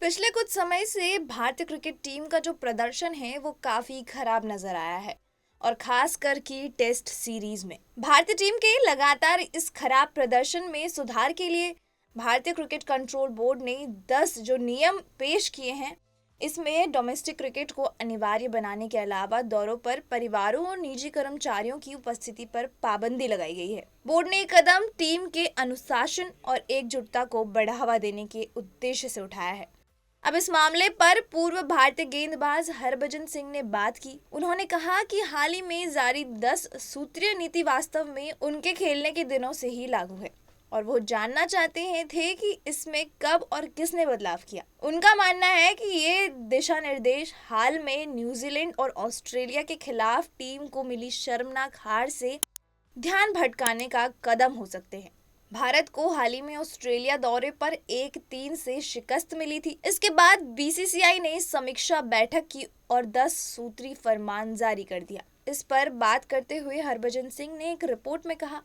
पिछले कुछ समय से भारतीय क्रिकेट टीम का जो प्रदर्शन है वो काफी खराब नजर आया है और खासकर कि टेस्ट सीरीज में भारतीय टीम के लगातार इस खराब प्रदर्शन में सुधार के लिए भारतीय क्रिकेट कंट्रोल बोर्ड ने 10 जो नियम पेश किए हैं। इसमें डोमेस्टिक क्रिकेट को अनिवार्य बनाने के अलावा दौरों पर परिवारों और निजी कर्मचारियों की उपस्थिति पर पाबंदी लगाई गई है। बोर्ड ने ये कदम टीम के अनुशासन और एकजुटता को बढ़ावा देने के उद्देश्य से उठाया है। अब इस मामले पर पूर्व भारतीय गेंदबाज हरभजन सिंह ने बात की। उन्होंने कहा कि हाल ही में जारी 10 सूत्रीय नीति वास्तव में उनके खेलने के दिनों से ही लागू है और वो जानना चाहते हैं थे कि इसमें कब और किसने बदलाव किया। उनका मानना है कि ये दिशा निर्देश हाल में न्यूजीलैंड और ऑस्ट्रेलिया के खिलाफ टीम को मिली शर्मनाक हार से ध्यान भटकाने का कदम हो सकते हैं। भारत को हाल ही में ऑस्ट्रेलिया दौरे पर 1-3 से शिकस्त मिली थी। इसके बाद बीसीसीआई ने समीक्षा बैठक की और 10 सूत्री फरमान जारी कर दिया। इस पर बात करते हुए हरभजन सिंह ने एक रिपोर्ट में कहा,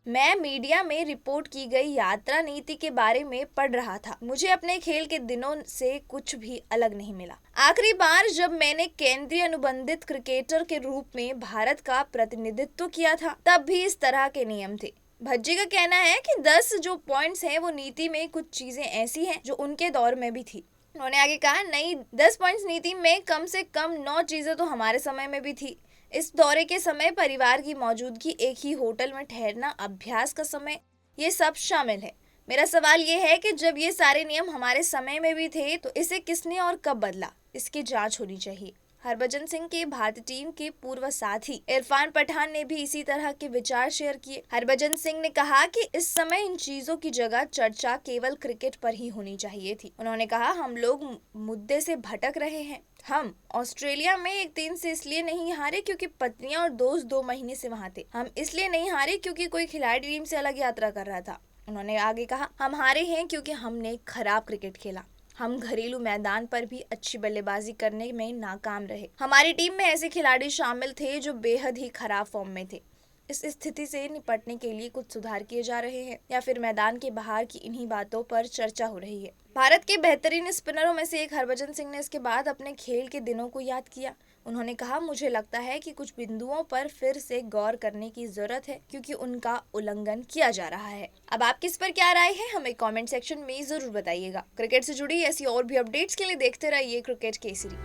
मैं मीडिया में रिपोर्ट की गई यात्रा नीति के बारे में पढ़ रहा था। मुझे अपने खेल के दिनों से कुछ भी अलग नहीं मिला। आखिरी बार जब मैंने केंद्रीय अनुबंधित क्रिकेटर के रूप में भारत का प्रतिनिधित्व किया था तब भी इस तरह के नियम थे। भज्जी का कहना है कि 10 जो पॉइंट्स हैं वो नीति में कुछ चीजें ऐसी हैं जो उनके दौर में भी थी। उन्होंने आगे कहा, नई 10 पॉइंट्स नीति में कम से कम 9 चीजें तो हमारे समय में भी थी। इस दौरे के समय परिवार की मौजूदगी, एक ही होटल में ठहरना, अभ्यास का समय, ये सब शामिल है। मेरा सवाल ये है कि जब ये सारे नियम हमारे समय में भी थे तो इसे किसने और कब बदला, इसकी जांच होनी चाहिए। हरभजन सिंह के भारतीय टीम के पूर्व साथी इरफान पठान ने भी इसी तरह के विचार शेयर किए। हरभजन सिंह ने कहा कि इस समय इन चीजों की जगह चर्चा केवल क्रिकेट पर ही होनी चाहिए थी। उन्होंने कहा, हम लोग मुद्दे से भटक रहे हैं। हम ऑस्ट्रेलिया में 1-3 से इसलिए नहीं हारे क्योंकि पत्नियां और दोस्त 2 महीने से वहां थे। हम इसलिए नहीं हारे क्योंकि कोई खिलाड़ी टीम से अलग यात्रा कर रहा था। उन्होंने आगे कहा, हम हारे हैं क्योंकि हमने खराब क्रिकेट खेला। हम घरेलू मैदान पर भी अच्छी बल्लेबाजी करने में नाकाम रहे। हमारी टीम में ऐसे खिलाड़ी शामिल थे जो बेहद ही खराब फॉर्म में थे। इस स्थिति से निपटने के लिए कुछ सुधार किए जा रहे हैं या फिर मैदान के बाहर की इन्हीं बातों पर चर्चा हो रही है। भारत के बेहतरीन स्पिनरों में से एक हरभजन सिंह ने इसके बाद अपने खेल के दिनों को याद किया। उन्होंने कहा, मुझे लगता है कि कुछ बिंदुओं पर फिर से गौर करने की जरूरत है क्योंकि उनका उल्लंघन किया जा रहा है। अब आपकी इस पर क्या राय है, हमें कमेंट सेक्शन में जरूर बताइएगा। क्रिकेट से जुड़ी ऐसी और भी अपडेट्स के लिए देखते रहिए क्रिकेट केसरी।